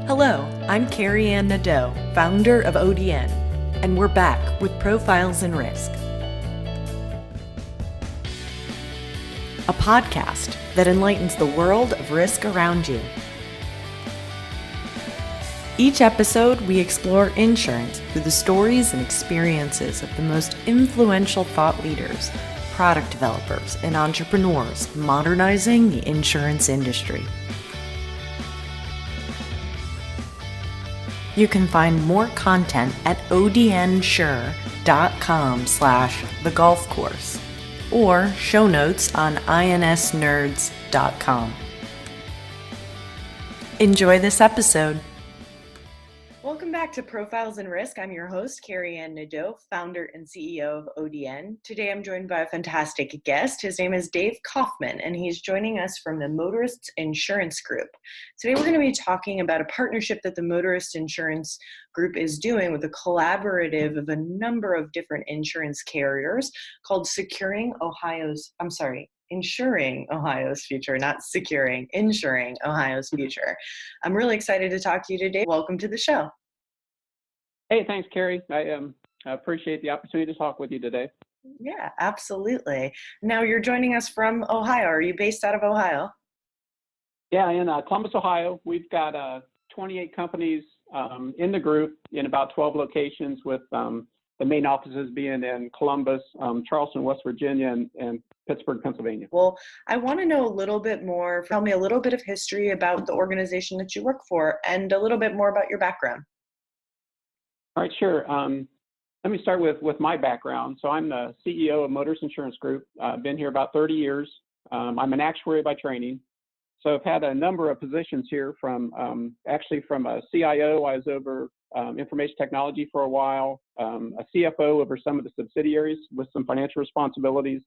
Hello, I'm Carey Anne Nadeau, founder of ODN, and we're back with Profiles in Risk, a podcast that enlightens the world of risk around you. Each episode, we explore insurance through the stories and experiences of the most influential thought leaders, product developers, and entrepreneurs modernizing the insurance industry. You can find more content at odnsure.com/thegolfcourse or show notes on insnerds.com. Enjoy this episode. Welcome back to Profiles in Risk. I'm your host, Carey Anne Nadeau, founder and CEO of ODN. Today I'm joined by a fantastic guest. His name is Dave Kaufman, and he's joining us from the Motorists Insurance Group. Today we're going to be talking about a partnership that the Motorists Insurance Group is doing with a collaborative of a number of different insurance carriers called Insuring Ohio's future, not securing, insuring Ohio's future. I'm really excited to talk to you today. Welcome to the show. Hey, thanks, Carey. I appreciate the opportunity to talk with you today. Yeah, absolutely. Now you're joining us from Ohio. Are you based out of Ohio? Yeah, in Columbus, Ohio. We've got 28 companies in the group in about 12 locations, with the main offices being in Columbus, Charleston, West Virginia, and Pittsburgh, Pennsylvania. Well, I want to know a little bit more. Tell me a little bit of history about the organization that you work for and a little bit more about your background. All right, sure. Let me start with my background. So I'm the CEO of Motorists Insurance Group. I've been here about 30 years. I'm an actuary by training. So I've had a number of positions here from a CIO. I was over information technology for a while, a CFO over some of the subsidiaries with some financial responsibilities,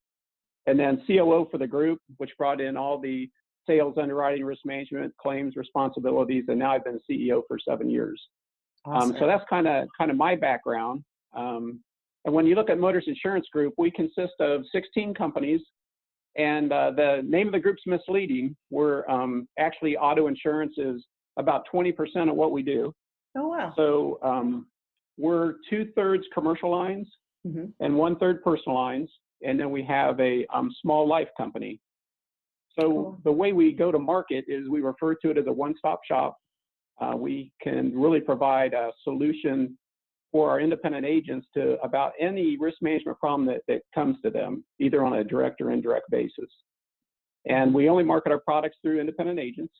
and then COO for the group, which brought in all the sales, underwriting, risk management, claims responsibilities, and now I've been CEO for 7 years. Awesome. So that's kind of my background. And when you look at Motorists Insurance Group, we consist of 16 companies, and the name of the group's misleading. We're actually auto insurance is about 20% of what we do. Oh, wow. So we're 2/3 commercial lines and 1/3 personal lines, and then we have a small life company. So the way we go to market is we refer to it as a one-stop shop. We can really provide a solution for our independent agents to about any risk management problem that comes to them, either on a direct or indirect basis. And we only market our products through independent agents.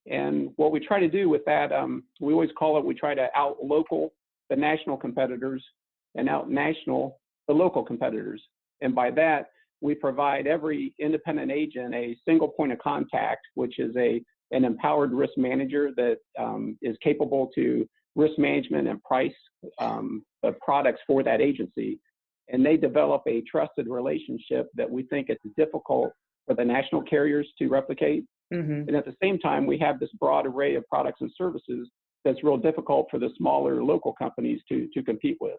And what we try to do with that, we always call it, we try to out-local the national competitors and out-national the local competitors. And by that, we provide every independent agent a single point of contact, which is an empowered risk manager that is capable to risk management and price the products for that agency. And they develop a trusted relationship that we think it's difficult for the national carriers to replicate. And at the same time, we have this broad array of products and services that's real difficult for the smaller local companies to compete with.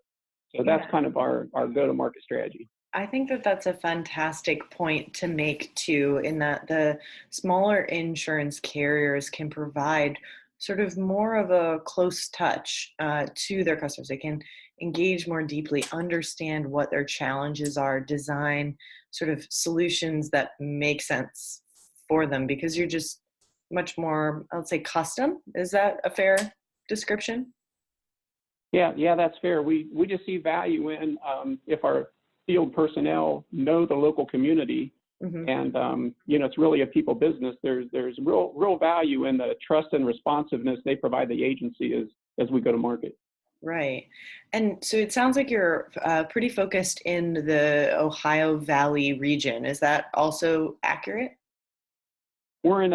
So that's kind of our go-to-market strategy. I think that that's a fantastic point to make too, in that the smaller insurance carriers can provide sort of more of a close touch to their customers. They can engage more deeply, understand what their challenges are, design sort of solutions that make sense for them, because you're just much more, I would say, custom. Is that a fair description? Yeah, that's fair. We just see value in if our field personnel know the local community, and it's really a people business. There's real value in the trust and responsiveness they provide the agency as we go to market. Right. And so it sounds like you're pretty focused in the Ohio Valley region. Is that also accurate? We're in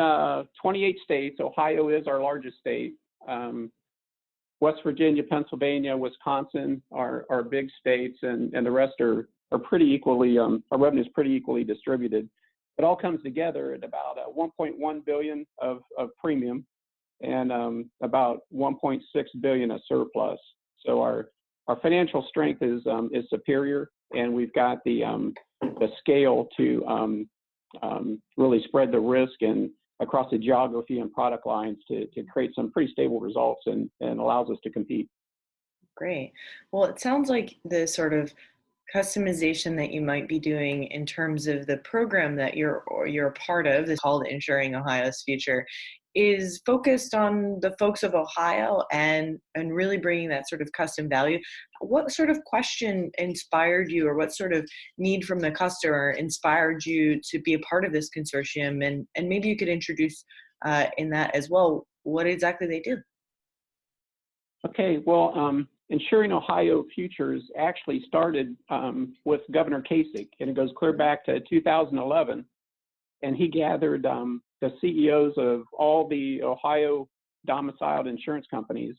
28 states. Ohio is our largest state. West Virginia, Pennsylvania, Wisconsin are big states, and the rest are pretty equally, our revenue is pretty equally distributed. It all comes together at about $1.1 billion of premium and about $1.6 billion of surplus. So our financial strength is superior, and we've got the scale to really spread the risk and across the geography and product lines to create some pretty stable results and allows us to compete. Great. Well, it sounds like the sort of customization that you might be doing in terms of the program that you're a part of, that's called Insuring Ohio's Future, is focused on the folks of Ohio and really bringing that sort of custom value. What sort of question inspired you, or what sort of need from the customer inspired you to be a part of this consortium? And maybe you could introduce in that as well what exactly they do. Okay, well, Insuring Ohio Futures actually started with Governor Kasich, and it goes clear back to 2011. And he gathered the CEOs of all the Ohio domiciled insurance companies.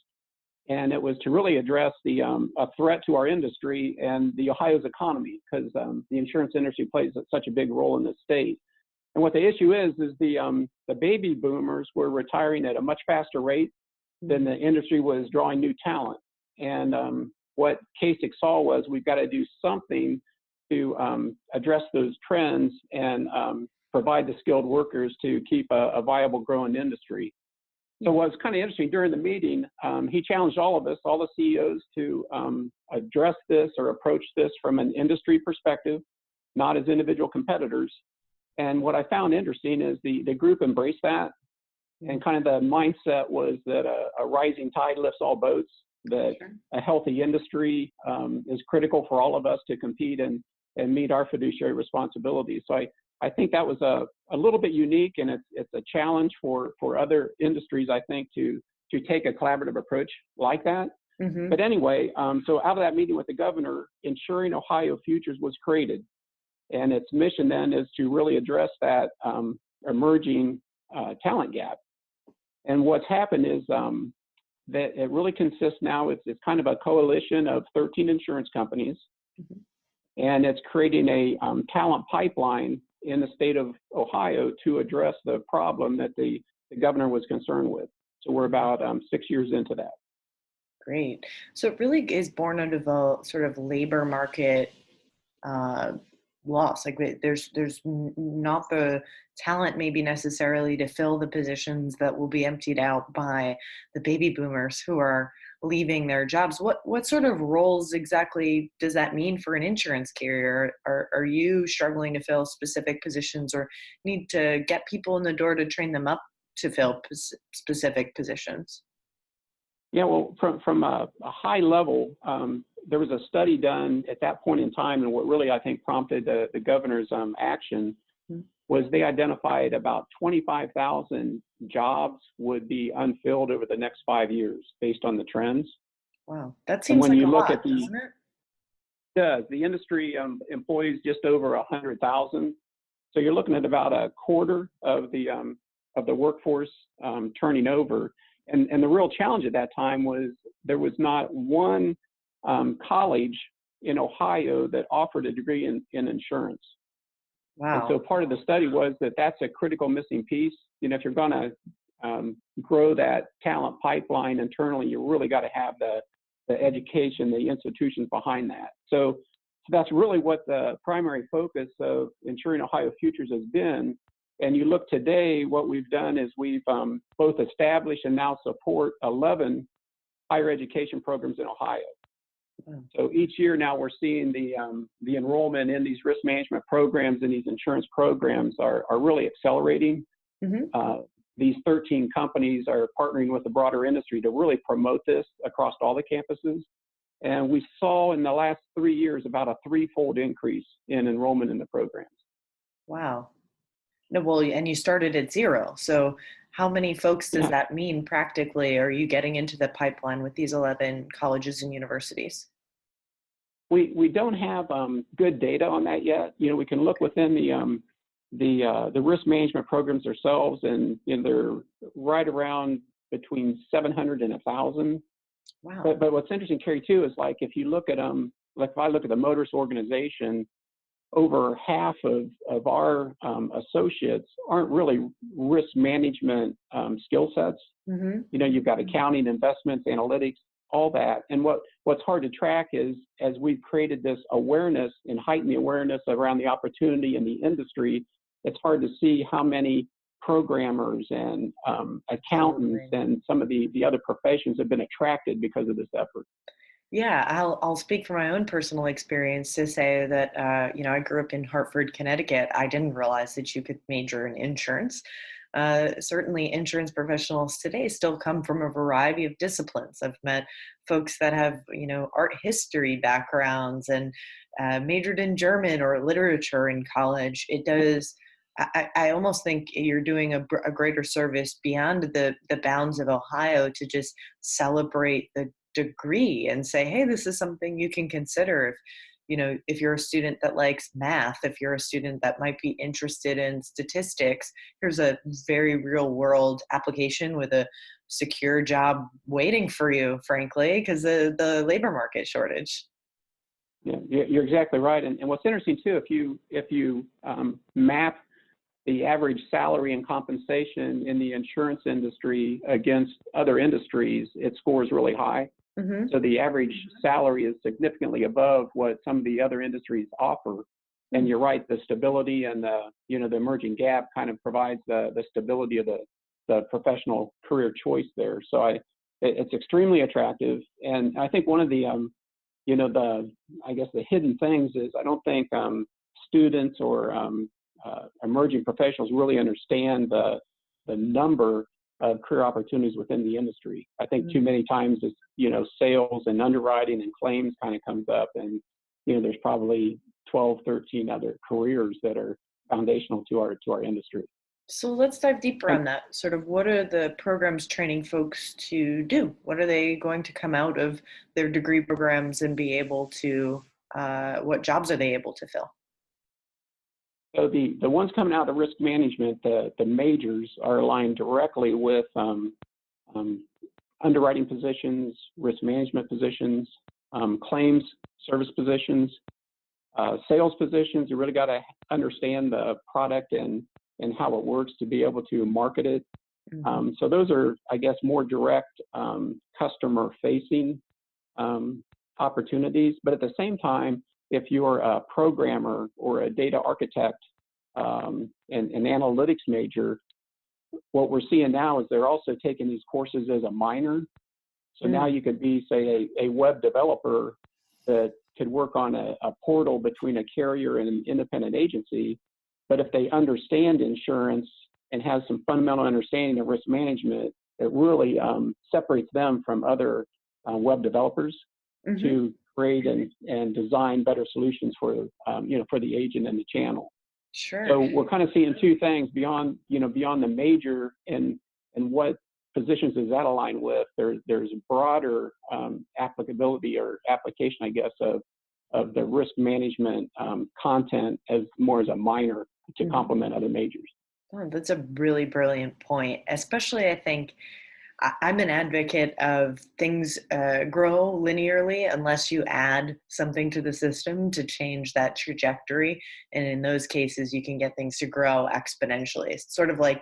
And it was to really address a threat to our industry and the Ohio's economy, because the insurance industry plays such a big role in the state. And what the issue is the baby boomers were retiring at a much faster rate than the industry was drawing new talent. And what Kasich saw was we've got to do something to address those trends and provide the skilled workers to keep a viable growing industry. So what's kind of interesting, during the meeting, he challenged all of us, all the CEOs, to address this or approach this from an industry perspective, not as individual competitors. And what I found interesting is the group embraced that. And kind of the mindset was that a rising tide lifts all boats, that a healthy industry is critical for all of us to compete and meet our fiduciary responsibilities. So I think that was a little bit unique, and it's a challenge for other industries, I think, to take a collaborative approach like that. Mm-hmm. But anyway, so out of that meeting with the governor, Insuring Ohio Futures was created. And its mission then is to really address that emerging talent gap. And what's happened is that it really consists now, it's kind of a coalition of 13 insurance companies. Mm-hmm. And it's creating a talent pipeline in the state of Ohio to address the problem that the governor was concerned with. So we're about 6 years into that. Great. So it really is born out of a sort of labor market loss. Like there's not the talent maybe necessarily to fill the positions that will be emptied out by the baby boomers who are leaving their jobs. What sort of roles exactly does that mean for an insurance carrier? Are you struggling to fill specific positions, or need to get people in the door to train them up to fill specific positions? Yeah, well, from a high level, there was a study done at that point in time, and what really, I think, prompted the governor's action was they identified about 25,000 jobs would be unfilled over the next 5 years based on the trends. Wow, that seems like a lot, doesn't it? It does. The industry employs just over 100,000. So you're looking at about a quarter of the workforce turning over. And the real challenge at that time was there was not one college in Ohio that offered a degree in insurance. Wow. And so part of the study was that that's a critical missing piece. You know, if you're going to grow that talent pipeline internally, you really got to have the education, the institutions behind that. So that's really what the primary focus of Insuring Ohio Futures has been. And you look today, what we've done is we've both established and now support 11 higher education programs in Ohio. So each year now we're seeing the enrollment in these risk management programs and these insurance programs are really accelerating. Mm-hmm. These 13 companies are partnering with the broader industry to really promote this across all the campuses. And we saw in the last 3 years about a threefold increase in enrollment in the programs. Wow. No, well, and you started at zero. So how many folks does that mean practically are you getting into the pipeline with these 11 colleges and universities? We don't have good data on that yet. You know, we can look within the risk management programs themselves, and they're right around between 700 and 1,000. Wow. But what's interesting, Carey, too, is like if you look at like if I look at the Motorists organization, over half of our associates aren't really risk management skill sets. Mm-hmm. You know, you've got accounting, investments, analytics, all that. And what's hard to track is, as we've created this awareness and heightened the awareness around the opportunity in the industry, it's hard to see how many programmers and accountants and some of the other professions have been attracted because of this effort. Yeah, I'll speak from my own personal experience to say that I grew up in Hartford, Connecticut. I didn't realize that you could major in insurance. Certainly, insurance professionals today still come from a variety of disciplines. I've met folks that have art history backgrounds and majored in German or literature in college. It does. I almost think you're doing a greater service beyond the bounds of Ohio to just celebrate the degree and say, hey, this is something you can consider if you're a student that likes math, if you're a student that might be interested in statistics. Here's a very real world application with a secure job waiting for you, frankly, because the labor market shortage. Yeah, you're exactly right. And what's interesting too, if you map the average salary and compensation in the insurance industry against other industries, it scores really high. Mm-hmm. So the average salary is significantly above what some of the other industries offer. And you're right, the stability and the emerging gap kind of provides the stability of the professional career choice there. So it's extremely attractive. And I think one of the the hidden things is I don't think students or emerging professionals really understand the number of career opportunities within the industry. I think too many times it's, sales and underwriting and claims kind of comes up, and, there's probably 12, 13 other careers that are foundational to our industry. So let's dive deeper on that. Sort of what are the programs training folks to do? What are they going to come out of their degree programs and be able to, what jobs are they able to fill? So the ones coming out of risk management, the majors are aligned directly with underwriting positions, risk management positions, claims service positions, sales positions. You really got to understand the product and how it works to be able to market it. Mm-hmm. So those are, I guess, more direct customer-facing opportunities. But at the same time, if you're a programmer or a data architect and an analytics major, what we're seeing now is they're also taking these courses as a minor. So now you could be, say, a web developer that could work on a portal between a carrier and an independent agency. But if they understand insurance and have some fundamental understanding of risk management, it really separates them from other web developers to create and design better solutions for the agent and the channel. Sure. So we're kind of seeing two things beyond the major and what positions does that align with. There's broader applicability or application, I guess, of the risk management content as more as a minor to complement other majors. Oh, that's a really brilliant point. Especially, I think, I'm an advocate of things grow linearly unless you add something to the system to change that trajectory. And in those cases, you can get things to grow exponentially. It's sort of like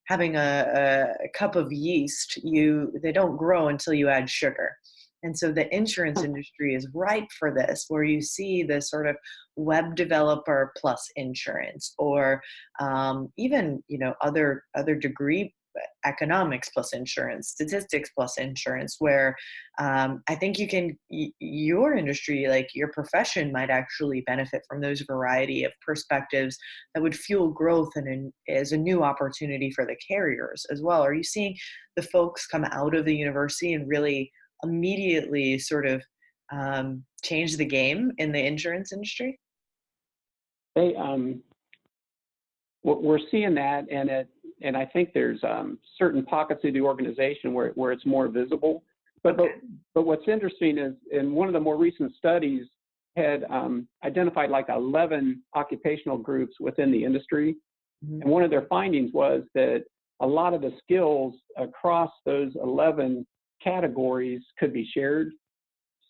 having a cup of yeast. They don't grow until you add sugar. And so the insurance industry is ripe for this, where you see the sort of web developer plus insurance, or even other degree economics plus insurance, statistics plus insurance, where I think your industry, like your profession, might actually benefit from those variety of perspectives that would fuel growth and as a new opportunity for the carriers as well. Are you seeing the folks come out of the university and really immediately sort of change the game in the insurance industry? We're seeing that, and I think there's certain pockets of the organization where it's more visible. But what's interesting is, in one of the more recent studies, had identified like 11 occupational groups within the industry, and one of their findings was that a lot of the skills across those 11 categories could be shared.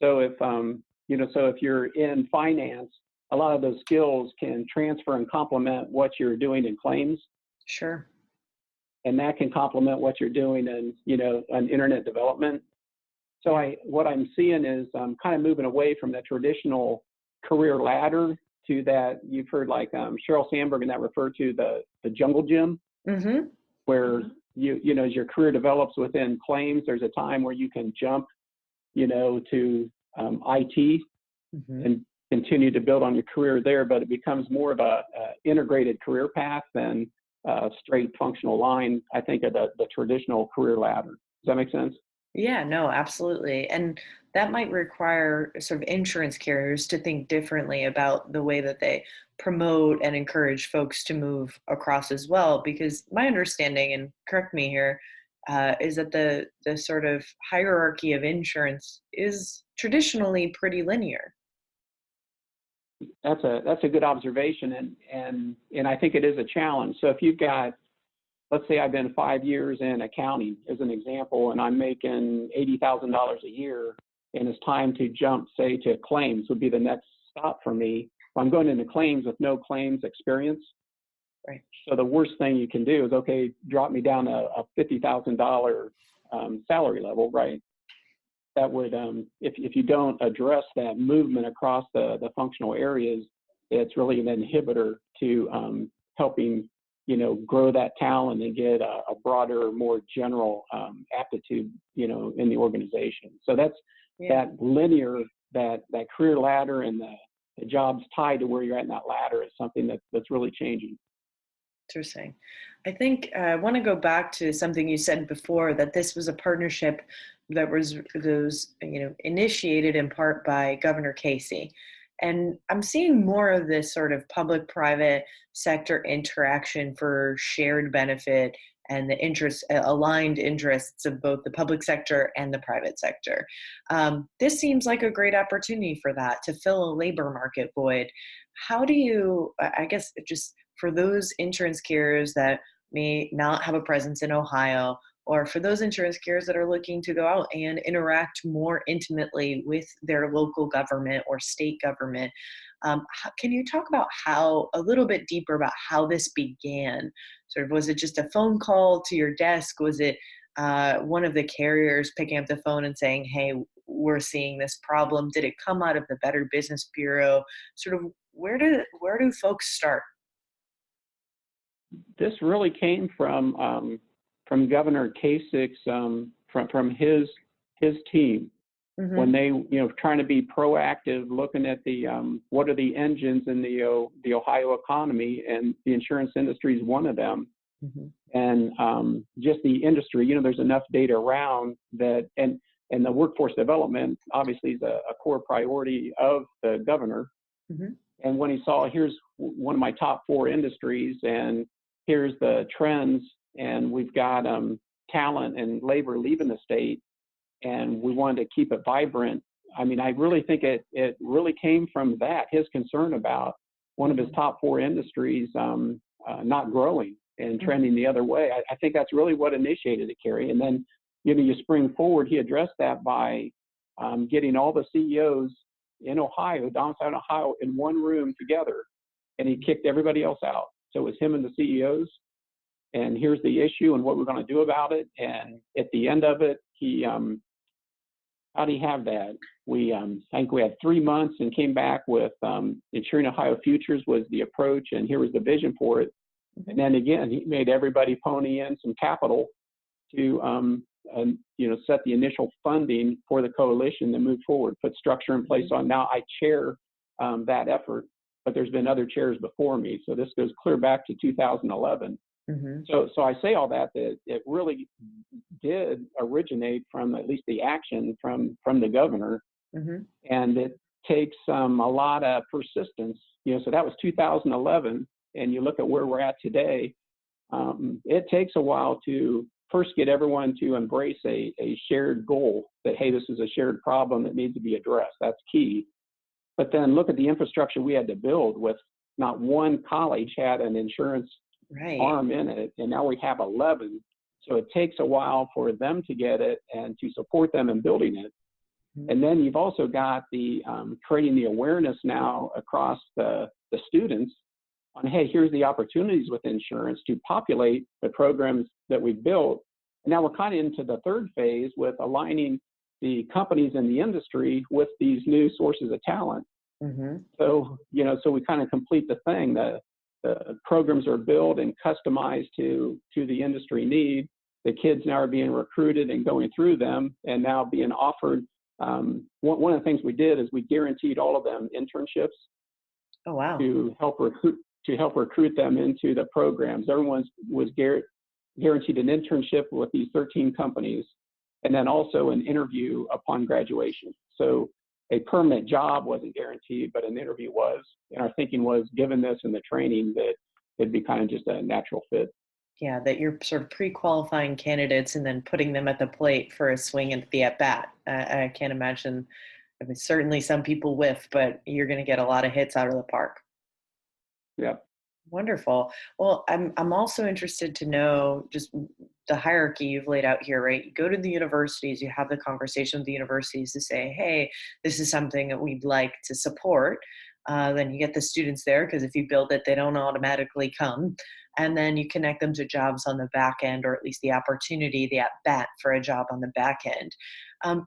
So if you're in finance, a lot of those skills can transfer and complement what you're doing in claims. Sure. And that can complement what you're doing in, on internet development. So what I'm seeing is I'm kind of moving away from the traditional career ladder to that. You've heard like Sheryl Sandberg and that refer to the jungle gym. Mm-hmm. where as your career develops within claims, there's a time where you can jump, to IT Mm-hmm. and continue to build on your career there, but it becomes more of a integrated career path than a straight functional line, I think, of the traditional career ladder. Does that make sense? Yeah, no, absolutely. And that might require sort of insurance carriers to think differently about the way that they promote and encourage folks to move across as well. Because my understanding, and correct me here, is that the sort of hierarchy of insurance is traditionally pretty linear. That's a good observation, and I think it is a challenge. So if you've got, let's say I've been 5 years in accounting as an example, and I'm making $80,000 a year, and it's time to jump, say, to claims would be the next stop for me. I'm going into claims with no claims experience. Right. So the worst thing you can do is, okay, drop me down a $50,000 salary level, right? That would, if you don't address that movement across the functional areas, it's really an inhibitor to helping, grow that talent and get a broader, more general aptitude, in the organization. So that's that linear, that career ladder and the jobs tied to where you're at in that ladder is something that's really changing. Interesting. I think I want to go back to something you said before, that this was a partnership that was initiated in part by Governor Casey. And I'm seeing more of this sort of public-private sector interaction for shared benefit and the aligned interests of both the public sector and the private sector. This seems like a great opportunity for that, to fill a labor market void. How do you, I guess, just for those insurance carriers that may not have a presence in Ohio, or for those insurance carriers that are looking to go out and interact more intimately with their local government or state government, can you talk about a little bit deeper about how this began? Sort of, was it just a phone call to your desk? Was it one of the carriers picking up the phone and saying, hey, we're seeing this problem? Did it come out of the Better Business Bureau? Sort of, where do folks start? This really came from Governor Kasich's from his team. Mm-hmm. When they trying to be proactive, looking at the what are the engines in the Ohio economy, and the insurance industry is one of them. Mm-hmm. And just the industry, there's enough data around that, and the workforce development obviously is a core priority of the governor. Mm-hmm. And when he saw, here's one of my top 4 industries, and here's the trends, and we've got talent and labor leaving the state, and we wanted to keep it vibrant. I mean, I really think it really came from that, his concern about one of his top 4 industries not growing and trending the other way. I think that's really what initiated it, Carey. And then, you spring forward, he addressed that by getting all the CEOs in Ohio, domiciled in Ohio, in one room together, and he kicked everybody else out. So it was him and the CEOs, and here's the issue and what we're going to do about it. And at the end of it, he, how'd he have that? I think we had 3 months and came back with Insuring Ohio Futures was the approach, and here was the vision for it. And then again, he made everybody pony in some capital to, set the initial funding for the coalition to move forward, put structure in place on. Now I chair that effort, but there's been other chairs before me. So this goes clear back to 2011. Mm-hmm. So I say all that it really did originate from at least the action from the governor. Mm-hmm. And it takes a lot of persistence. So that was 2011, and you look at where we're at today. It takes a while to first get everyone to embrace a shared goal that, hey, this is a shared problem that needs to be addressed. That's key. But then look at the infrastructure we had to build. With not one college had an insurance arm in it, and now we have 11. So it takes a while for them to get it and to support them in building it. Mm-hmm. And then you've also got the creating the awareness now across the students on, hey, here's the opportunities with insurance to populate the programs that we've built. And now we're kind of into the third phase with aligning the companies in the industry with these new sources of talent. Mm-hmm. So we kind of complete the thing. programs are built and customized to the industry need. The kids now are being recruited and going through them, and now being offered. One of the things we did is we guaranteed all of them internships. Oh, wow. To help recruit them into the programs. Everyone was guaranteed an internship with these 13 companies, and then also an interview upon graduation. So a permanent job wasn't guaranteed, but an interview was. And our thinking was, given this and the training, that it'd be kind of just a natural fit. Yeah, that you're sort of pre-qualifying candidates and then putting them at the plate for a swing at the at-bat. I can't imagine. I mean, certainly some people whiff, but you're going to get a lot of hits out of the park. Yeah. Wonderful. Well, I'm also interested to know just the hierarchy you've laid out here, right? You go to the universities, you have the conversation with the universities to say, hey, this is something that we'd like to support. Then you get the students there, because if you build it, they don't automatically come. And then you connect them to jobs on the back end, or at least the opportunity, the at-bat for a job on the back end.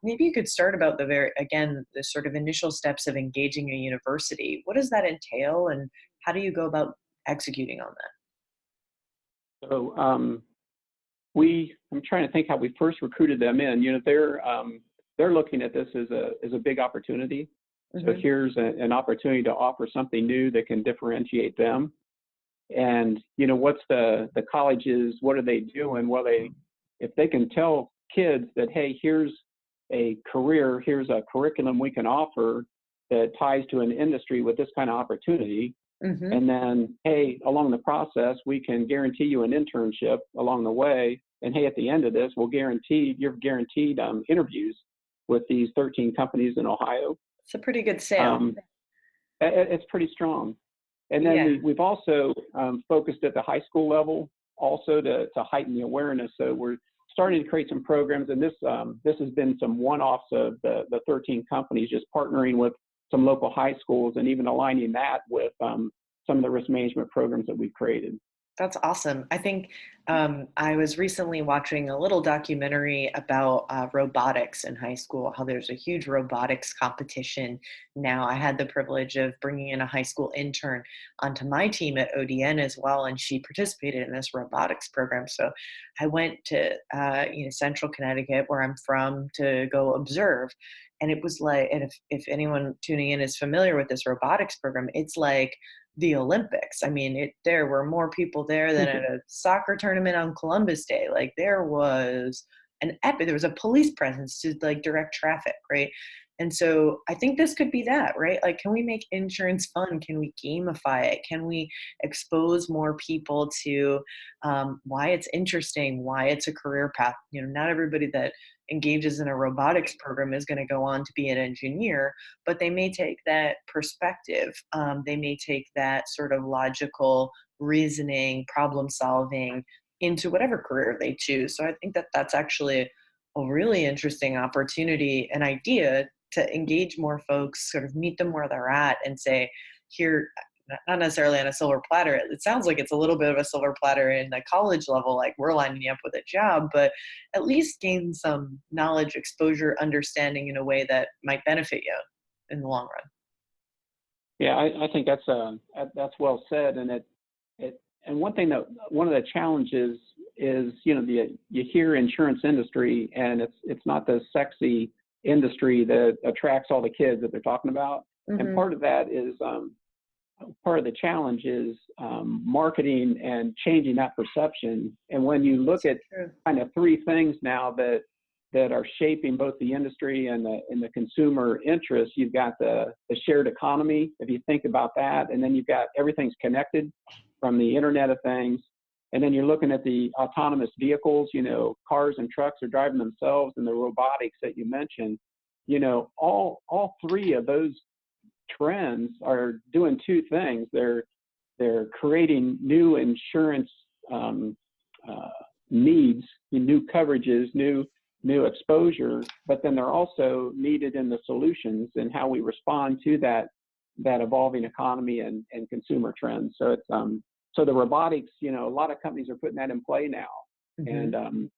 Maybe you could start about the sort of initial steps of engaging a university. What does that entail, and how do you go about executing on that? So I'm trying to think how we first recruited them in. You know, they're looking at this as a big opportunity. Mm-hmm. So here's an opportunity to offer something new that can differentiate them. And, you know, what's the colleges, what are they doing? Well, if they can tell kids that, hey, here's a career, here's a curriculum we can offer that ties to an industry with this kind of opportunity. Mm-hmm. And then, hey, along the process, we can guarantee you an internship along the way. And hey, at the end of this, you're guaranteed interviews with these 13 companies in Ohio. It's a pretty good sale. It's pretty strong. And then we've also focused at the high school level also to heighten the awareness. So we're starting to create some programs, and this has been some one-offs of the 13 companies, just partnering with some local high schools and even aligning that with some of the risk management programs that we've created. That's awesome. I think I was recently watching a little documentary about robotics in high school, how there's a huge robotics competition now. I had the privilege of bringing in a high school intern onto my team at ODN as well, and she participated in this robotics program. So I went to Central Connecticut, where I'm from, to go observe. And it was like, and if anyone tuning in is familiar with this robotics program, it's like the Olympics. I mean, there were more people there than at a soccer tournament on Columbus Day. Like, there was there was a police presence to like direct traffic, right? And so I think this could be that, right? Like, can we make insurance fun? Can we gamify it? Can we expose more people to why it's interesting, why it's a career path? You know, not everybody that engages in a robotics program is going to go on to be an engineer, but they may take that perspective. They may take that sort of logical reasoning, problem solving into whatever career they choose. So I think that that's actually a really interesting opportunity, an idea to engage more folks, sort of meet them where they're at and say, here, not necessarily on a silver platter. It sounds like it's a little bit of a silver platter in the college level, like we're lining you up with a job, but at least gain some knowledge, exposure, understanding in a way that might benefit you in the long run. Yeah, I think that's well said. And one of the challenges is, you know, you hear insurance industry, and it's not the sexy industry that attracts all the kids that they're talking about. Mm-hmm. And part of that is part of the challenge is marketing and changing that perception. And when you look at kind of three things now that are shaping both the industry and the consumer interest, you've got the shared economy, if you think about that, and then you've got everything's connected from the Internet of Things. And then you're looking at the autonomous vehicles, you know, cars and trucks are driving themselves, and the robotics that you mentioned. You know, all three of those trends are doing two things. They're creating new insurance needs, new coverages, new exposure, but then they're also needed in the solutions and how we respond to that evolving economy and consumer trends. So it's so the robotics, you know, a lot of companies are putting that in play now. Mm-hmm. And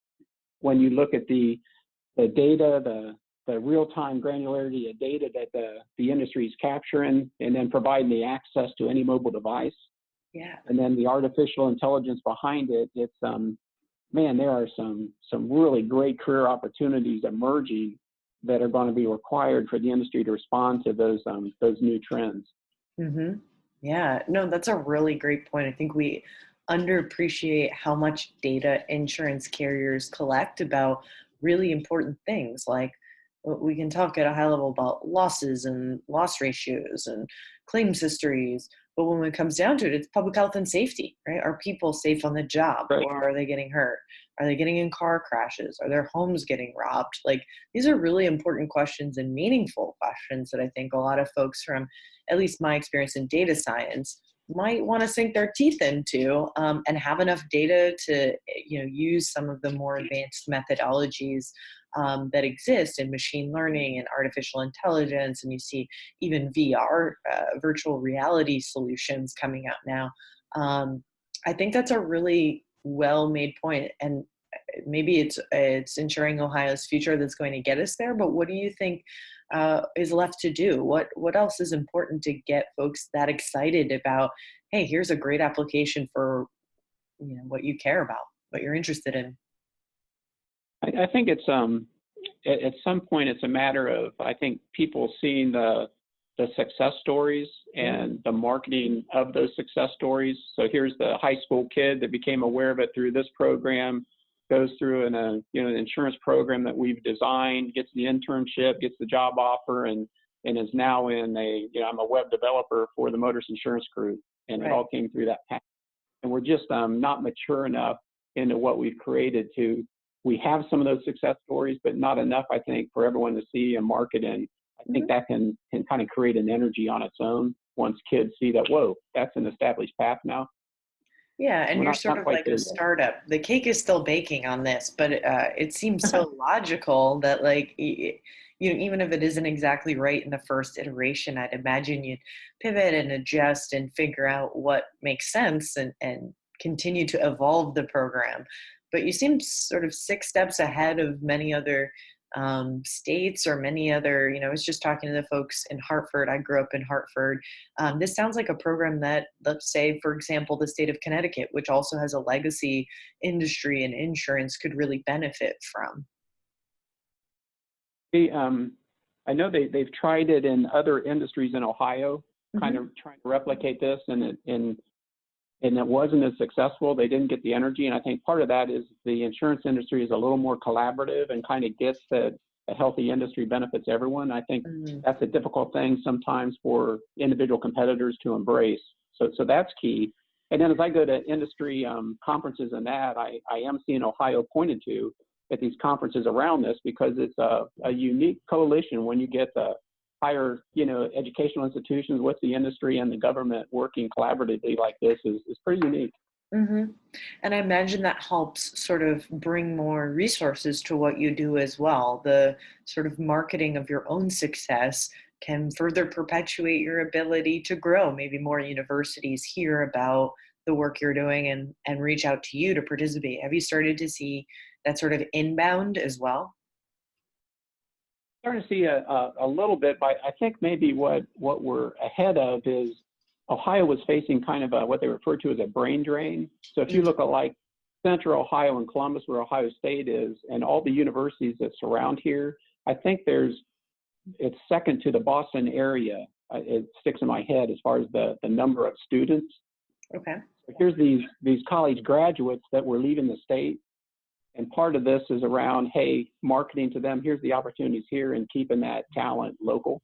when you look at the data, the real-time granularity of data that the industry is capturing, and then providing the access to any mobile device, Yeah. And then the artificial intelligence behind it, it's man, there are some really great career opportunities emerging that are going to be required for the industry to respond to those new trends. Mm-hmm. Yeah, no, that's a really great point. I think we underappreciate how much data insurance carriers collect about really important things. Like we can talk at a high level about losses and loss ratios and claims histories, but when it comes down to it, it's public health and safety, right? Are people safe on the job, Right. or are they getting hurt? Are they getting in car crashes? Are their homes getting robbed? Like these are really important questions and meaningful questions that I think a lot of folks from at least my experience in data science might want to sink their teeth into, and have enough data to use some of the more advanced methodologies that exist in machine learning and artificial intelligence. And you see even VR, virtual reality solutions coming out now. I think that's a really well made point, and maybe it's Insuring Ohio's future that's going to get us there. But what do you think is left to do? What else is important to get folks that excited about? Hey, here's a great application for what you care about, what you're interested in. I think it's at some point it's a matter of, I think, people seeing the success stories and the marketing of those success stories. So here's the high school kid that became aware of it through this program, goes through an insurance program that we've designed, gets the internship, gets the job offer, and is now in I'm a web developer for the Motorists Insurance Group, and Right. It all came through that path. And we're just not mature enough into what we've created we have some of those success stories, but not enough, I think, for everyone to see and market. And I think that can kind of create an energy on its own once kids see that, whoa, that's an established path now. Yeah, and We're you're not sort of quite like there a yet. startup. The cake is still baking on this, but it seems so logical that like even if it isn't exactly right in the first iteration, I'd imagine you'd pivot and adjust and figure out what makes sense and continue to evolve the program. But you seem sort of 6 steps ahead of many other states or many other. I was just talking to the folks in Hartford. I grew up in Hartford. This sounds like a program that, let's say, for example, the state of Connecticut, which also has a legacy industry in insurance, could really benefit from. I know they've tried it in other industries in Ohio, kind of trying to replicate this, and it wasn't as successful. They didn't get the energy, and I think part of that is the insurance industry is a little more collaborative and kind of gets that a healthy industry benefits everyone. I think that's a difficult thing sometimes for individual competitors to embrace. So that's key. And then as I go to industry conferences and that, I am seeing Ohio pointed to at these conferences around this, because it's a unique coalition when you get the higher, educational institutions with the industry and the government working collaboratively like this is pretty unique. Mm-hmm. And I imagine that helps sort of bring more resources to what you do as well. The sort of marketing of your own success can further perpetuate your ability to grow. Maybe more universities hear about the work you're doing and reach out to you to participate. Have you started to see that sort of inbound as well? Starting to see a little bit, but I think maybe what we're ahead of is Ohio was facing kind of what they refer to as a brain drain. So if you look at like Central Ohio and Columbus, where Ohio State is, and all the universities that surround here, I think it's second to the Boston area. It sticks in my head as far as the number of students. Okay. So here's these college graduates that were leaving the state. And part of this is around, hey, marketing to them, here's the opportunities here, and keeping that talent local.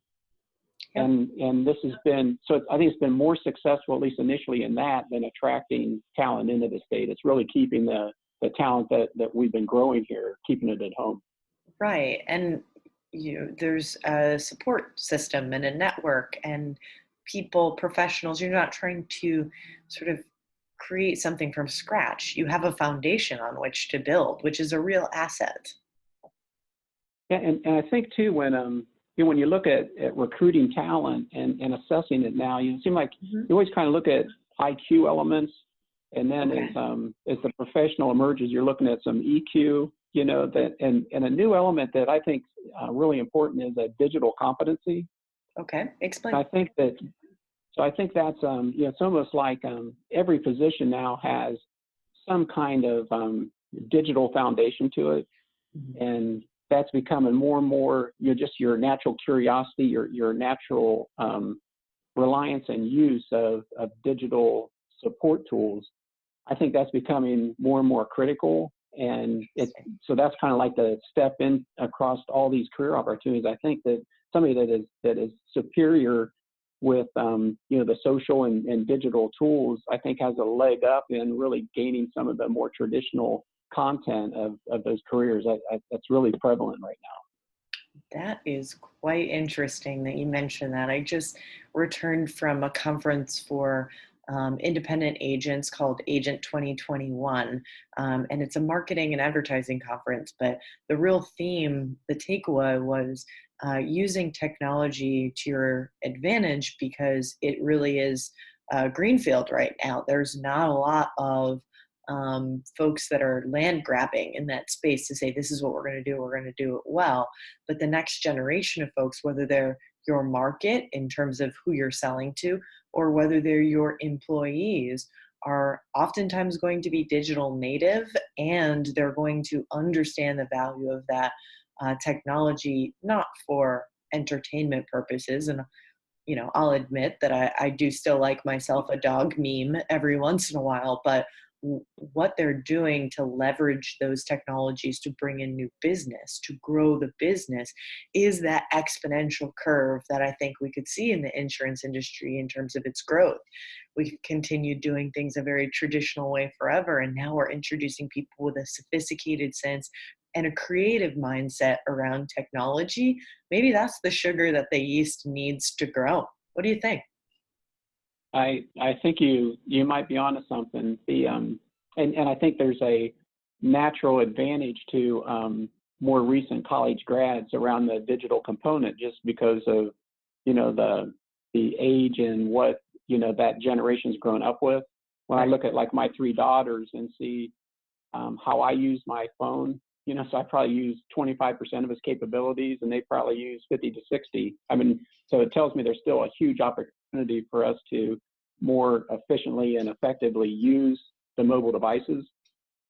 Yep. And this has been, so I think it's been more successful, at least initially, in that than attracting talent into the state. It's really keeping the talent that we've been growing here, keeping it at home. Right. And there's a support system and a network and people, professionals. You're not trying to sort of create something from scratch. You have a foundation on which to build, which is a real asset. Yeah, and I think too, when you look at recruiting talent and assessing it now, you seem like you always kind of look at IQ elements, and then as the professional emerges, you're looking at some EQ, that and a new element that I think really important is a digital competency. Okay, explain. I think that So I think that's, it's almost like every position now has some kind of digital foundation to it. Mm-hmm. And that's becoming more and more, just your natural curiosity, your natural reliance and use of digital support tools. I think that's becoming more and more critical. And so that's kind of like the step in across all these career opportunities. I think that somebody that is superior with the social and digital tools, I think has a leg up in really gaining some of the more traditional content of those careers. That's really prevalent right now. That is quite interesting that you mentioned that. I just returned from a conference for independent agents called Agent 2021. And it's a marketing and advertising conference, but the real theme, the takeaway was using technology to your advantage, because it really is greenfield right now. There's not a lot of folks that are land grabbing in that space to say, this is what we're going to do, we're going to do it well. But the next generation of folks, whether they're your market in terms of who you're selling to, or whether they're your employees, are oftentimes going to be digital native, and they're going to understand the value of that technology, not for entertainment purposes. And I'll admit that I do still like myself a dog meme every once in a while, but what they're doing to leverage those technologies to bring in new business, to grow the business, is that exponential curve that I think we could see in the insurance industry in terms of its growth. We've continued doing things a very traditional way forever, and now we're introducing people with a sophisticated sense and a creative mindset around technology. Maybe that's the sugar that the yeast needs to grow. What do you think? I think you might be onto something. And I think there's a natural advantage to more recent college grads around the digital component, just because of the age and what that generation's grown up with. When I look at like my three daughters and see how I use my phone, so I probably use 25% of its capabilities, and they probably use 50 to 60. So it tells me there's still a huge opportunity for us to more efficiently and effectively use the mobile devices.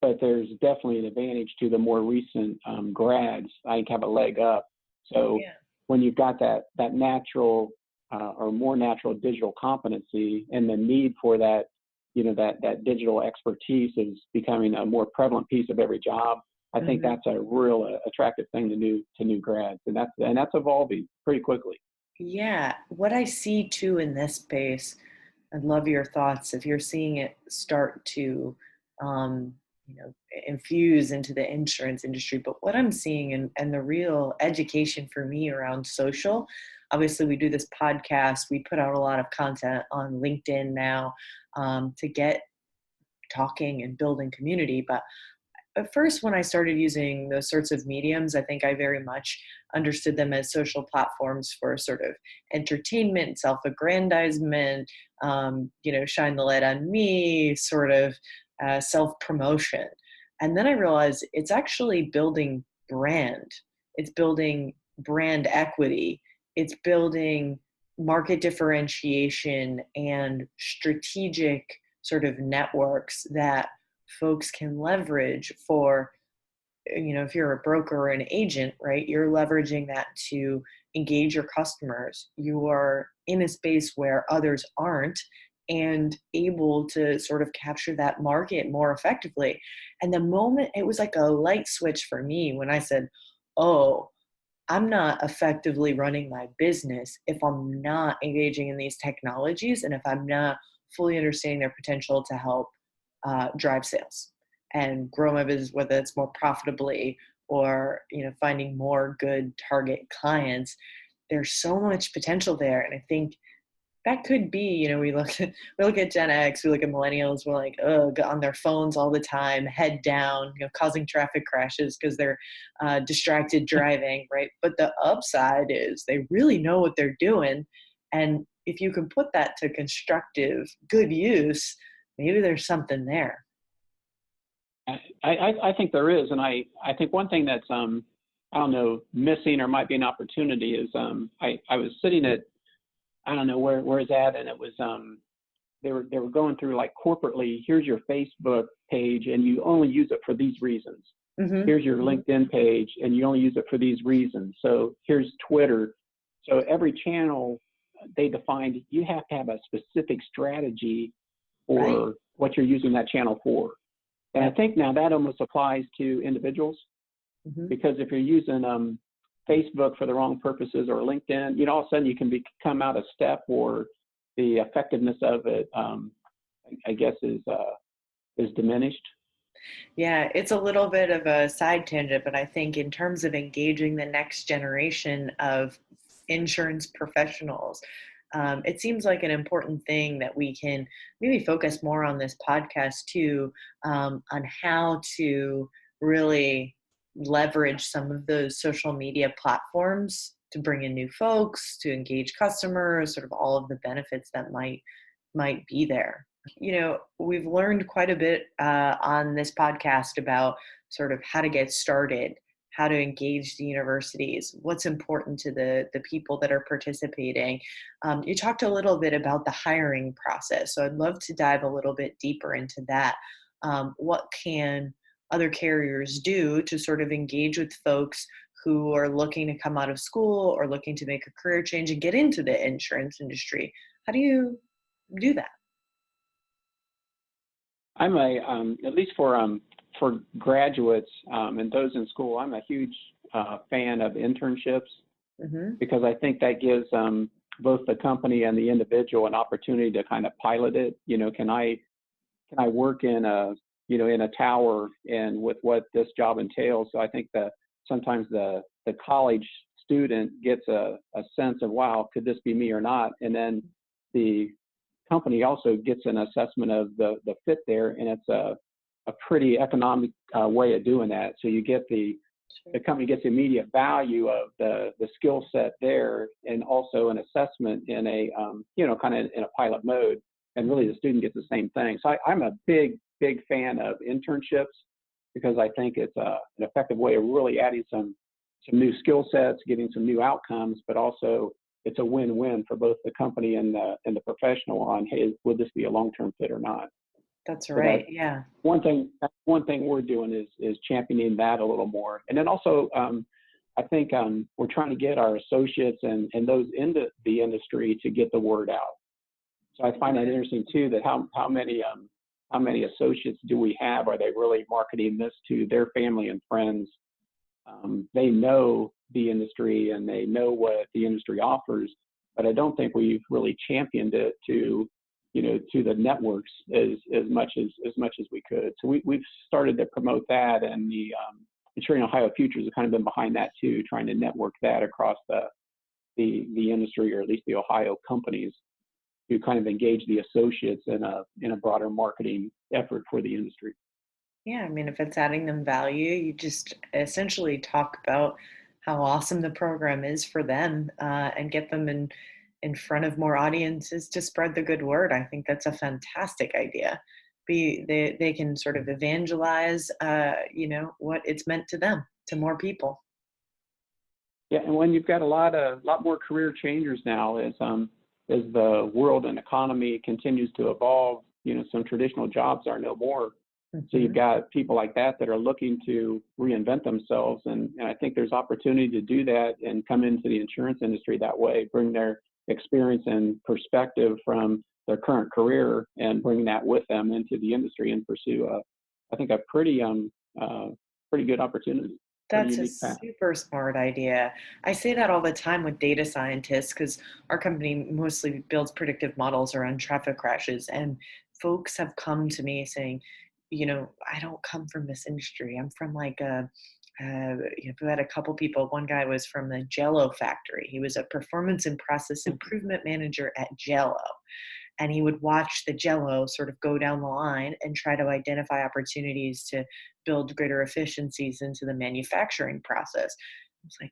But there's definitely an advantage to the more recent grads. I think have a leg up. So when you've got that natural or more natural digital competency, and the need for that, that digital expertise is becoming a more prevalent piece of every job. I think that's a real attractive thing to new grads, and that's evolving pretty quickly. Yeah, what I see too in this space, I'd love your thoughts if you're seeing it start to, infuse into the insurance industry. But what I'm seeing, and the real education for me around social, obviously we do this podcast, we put out a lot of content on LinkedIn now to get talking and building community. But at first, when I started using those sorts of mediums, I think I very much understood them as social platforms for sort of entertainment, self-aggrandizement, shine the light on me, sort of self-promotion. And then I realized it's actually building brand. It's building brand equity. It's building market differentiation and strategic sort of networks that folks can leverage for, if you're a broker or an agent, right, you're leveraging that to engage your customers. You are in a space where others aren't, and able to sort of capture that market more effectively. And the moment, it was like a light switch for me when I said, oh, I'm not effectively running my business if I'm not engaging in these technologies, and if I'm not fully understanding their potential to help drive sales and grow my business, whether it's more profitably or finding more good target clients. There's so much potential there, and I think that could be, we look at Gen X, we look at millennials, we're like, on their phones all the time, head down, causing traffic crashes because they're distracted driving, right? But the upside is they really know what they're doing, and if you can put that to constructive, good use, maybe there's something there. I think there is, and I think one thing that's missing or might be an opportunity is I was sitting at I don't know where it's at, and it was they were going through like corporately. Here's your Facebook page, and you only use it for these reasons. Mm-hmm. Here's your LinkedIn page, and you only use it for these reasons. So here's Twitter. So every channel they defined, you have to have a specific strategy for what you're using that channel for. And I think now that almost applies to individuals, because if you're using Facebook for the wrong purposes or LinkedIn, you know, all of a sudden you can become out of step, or the effectiveness of it, I guess, is diminished. Yeah, it's a little bit of a side tangent, but I think in terms of engaging the next generation of insurance professionals, it seems like an important thing that we can maybe focus more on this podcast too, on how to really leverage some of those social media platforms to bring in new folks, to engage customers, sort of all of the benefits that might be there. You know, we've learned quite a bit on this podcast about sort of how to get started, how to engage the universities, what's important to the people that are participating. You talked a little bit about the hiring process, so I'd love to dive a little bit deeper into that. What can other carriers do to sort of engage with folks who are looking to come out of school or looking to make a career change and get into the insurance industry? How do you do that? I'm at least for graduates and those in school, I'm a huge fan of internships, because I think that gives both the company and the individual an opportunity to kind of pilot it. You know, can I work in a tower, and with what this job entails? So I think that sometimes the college student gets a sense of, wow, could this be me or not? And then the company also gets an assessment of the fit there, and it's a pretty economic way of doing that. So you get the company gets immediate value of the skill set there, and also an assessment in a kind of in a pilot mode, and really the student gets the same thing. So I'm a big fan of internships, because I think it's an effective way of really adding some new skill sets, getting some new outcomes, but also it's a win-win for both the company and the professional on, hey, would this be a long-term fit or not? That's right. So yeah. One thing we're doing is championing that a little more. And then also, I think we're trying to get our associates and those into the industry to get the word out. So I find that interesting too, that how many associates do we have? Are they really marketing this to their family and friends? They know the industry and they know what the industry offers, but I don't think we've really championed it to the networks as much as we could. So we've started to promote that, and the Insuring Ohio Futures have kind of been behind that too, trying to network that across the industry, or at least the Ohio companies, to kind of engage the associates in a broader marketing effort for the industry. Yeah, I mean, if it's adding them value, you just essentially talk about how awesome the program is for them, and get them in front of more audiences to spread the good word. I think that's a fantastic idea. They can sort of evangelize, what it's meant to them, to more people. Yeah, and when you've got a lot more career changers now, as the world and economy continues to evolve, some traditional jobs are no more. So you've got people like that are looking to reinvent themselves, and I think there's opportunity to do that and come into the insurance industry that way, bring their experience and perspective from their current career and bring that with them into the industry and pursue I think a pretty good opportunity. That's a super smart idea. I say that all the time with data scientists, because our company mostly builds predictive models around traffic crashes, and folks have come to me saying, I don't come from this industry. I'm from like we had a couple people. One guy was from the Jell-O factory. He was a performance and process improvement manager at Jell-O. And he would watch the Jell-O sort of go down the line and try to identify opportunities to build greater efficiencies into the manufacturing process. I was like,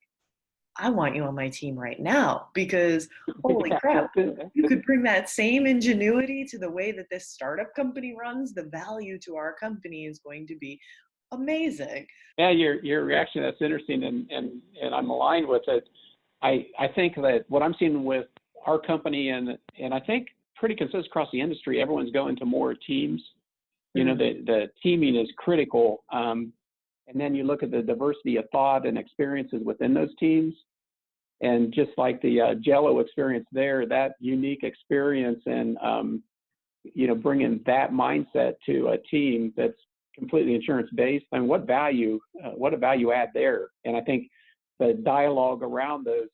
I want you on my team right now, because holy crap, you could bring that same ingenuity to the way that this startup company runs. The value to our company is going to be amazing. Yeah, your reaction, that's interesting, and I'm aligned with it. I think that what I'm seeing with our company and I think pretty consistent across the industry, everyone's going to more teams. You know, the teaming is critical. And then you look at the diversity of thought and experiences within those teams. And just like the Jello experience there, that unique experience and, you know, bringing that mindset to a team that's completely insurance based, and what a value add there. And I think the dialogue around those,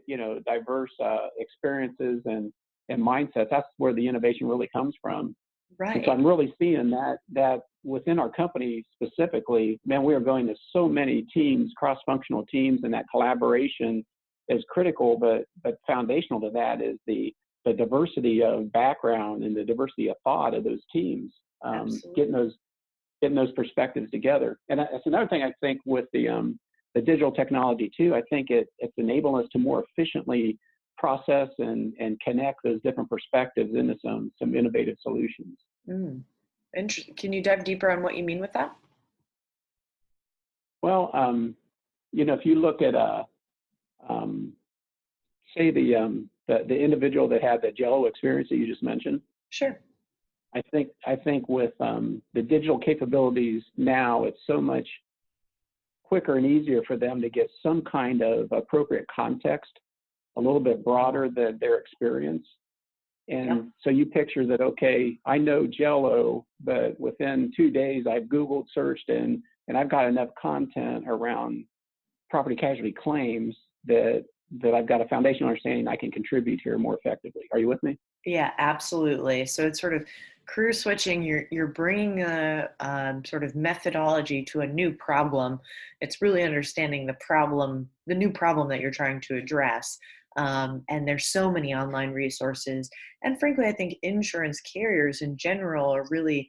you know, diverse experiences and mindsets, that's where the innovation really comes from. Right. And so I'm really seeing that within our company specifically, man, we are going to so many teams, cross-functional teams, and that collaboration is critical, but foundational to that is the diversity of background and the diversity of thought of those teams, getting those perspectives together. And that's another thing I think with the digital technology too. I think it's enabling us to more efficiently process and connect those different perspectives into some innovative solutions. Interesting. Can you dive deeper on what you mean with that? Well, you know, if you look at say the individual that had the Jello experience that you just mentioned. Sure. I think with the digital capabilities now, it's so much quicker and easier for them to get some kind of appropriate context, a little bit broader than their experience. And so you picture that, okay, I know Jello, but within 2 days I've Googled, searched, and I've got enough content around property casualty claims that I've got a foundational understanding I can contribute here more effectively. Are you with me? Yeah, absolutely. So it's sort of career switching. You're bringing a sort of methodology to a new problem. It's really understanding the new problem that you're trying to address. And there's so many online resources. And frankly, I think insurance carriers in general are really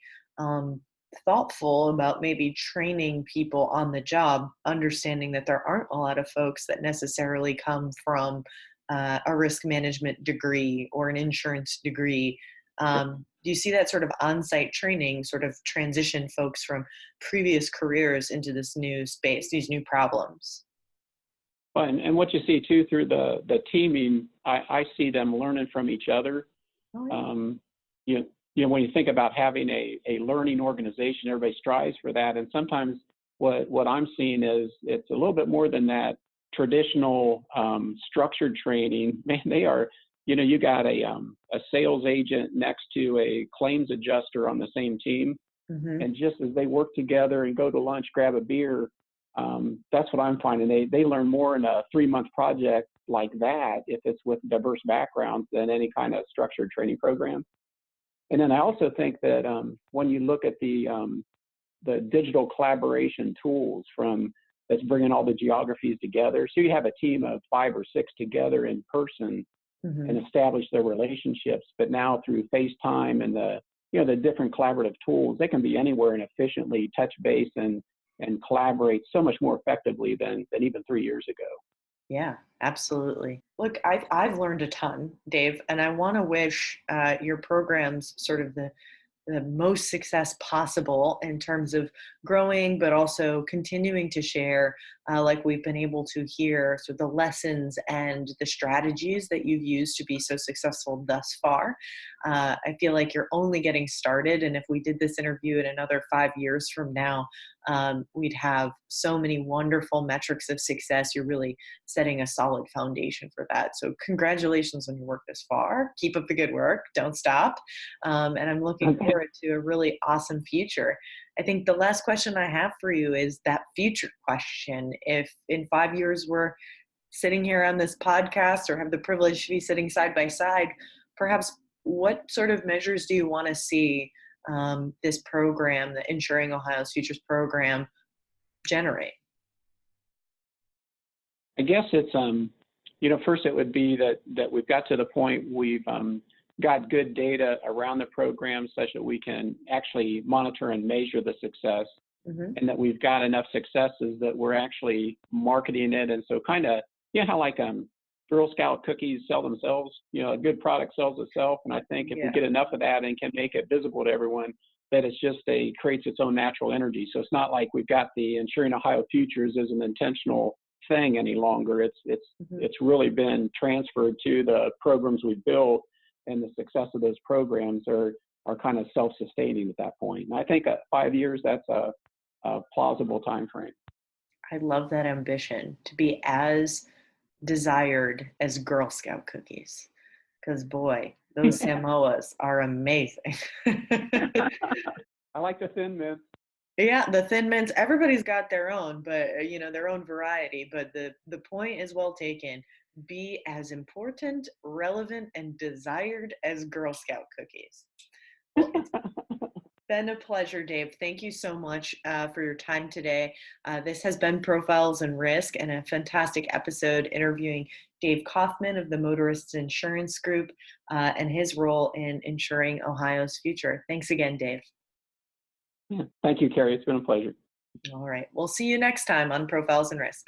thoughtful about maybe training people on the job, understanding that there aren't a lot of folks that necessarily come from a risk management degree or an insurance degree. Do you see that sort of on-site training sort of transition folks from previous careers into this new space, these new problems? And what you see too through the teaming, I see them learning from each other. Oh, yeah. You know, when you think about having a learning organization, everybody strives for that. And sometimes what I'm seeing is it's a little bit more than that traditional structured training. Man, they are, you know, you got a sales agent next to a claims adjuster on the same team. And just as they work together and go to lunch, grab a beer, that's what I'm finding. They learn more in a 3-month project like that if it's with diverse backgrounds than any kind of structured training program. And then I also think that when you look at the digital collaboration tools that's bringing all the geographies together, so you have a team of 5 or 6 together in person and establish their relationships, but now through FaceTime and the different collaborative tools, they can be anywhere and efficiently touch base and collaborate so much more effectively than even 3 years ago. Yeah, absolutely. Look, I've learned a ton, Dave, and I want to wish your programs sort of the most success possible in terms of growing, but also continuing to share, like we've been able to hear, so the lessons and the strategies that you've used to be so successful thus far. I feel like you're only getting started, and if we did this interview in another 5 years from now, we'd have so many wonderful metrics of success. You're really setting a solid foundation for that. So congratulations on your work this far. Keep up the good work. Don't stop. And I'm looking forward to a really awesome future. I think the last question I have for you is that future question. If in 5 years we're sitting here on this podcast or have the privilege to be sitting side by side, perhaps what sort of measures do you want to see this program, the Insuring Ohio's Futures program, generate? I guess it's, you know, first it would be that we've got to the point we've got good data around the program such that we can actually monitor and measure the success, and that we've got enough successes that we're actually marketing it. And so kind of, you know, how like Girl Scout cookies sell themselves, you know, a good product sells itself. And I think if we get enough of that and can make it visible to everyone, that it's just creates its own natural energy. So it's not like we've got the Insuring Ohio Futures as an intentional thing any longer. Mhm. It's really been transferred to the programs we built, and the success of those programs are kind of self-sustaining at that point. And I think at 5 years, that's a plausible time frame. I love that ambition to be as desired as Girl Scout cookies. Because boy, those Samoas are amazing. I like the Thin Mints. Yeah, the Thin Mints, everybody's got their own, but their own variety. But the point is well taken. Be as important, relevant, and desired as Girl Scout cookies. Well, it's been a pleasure, Dave. Thank you so much for your time today. This has been Profiles and Risk, and a fantastic episode interviewing Dave Kaufman of the Motorists Insurance Group and his role in insuring Ohio's future. Thanks again, Dave. Thank you, Carey. It's been a pleasure. All right. We'll see you next time on Profiles and Risk.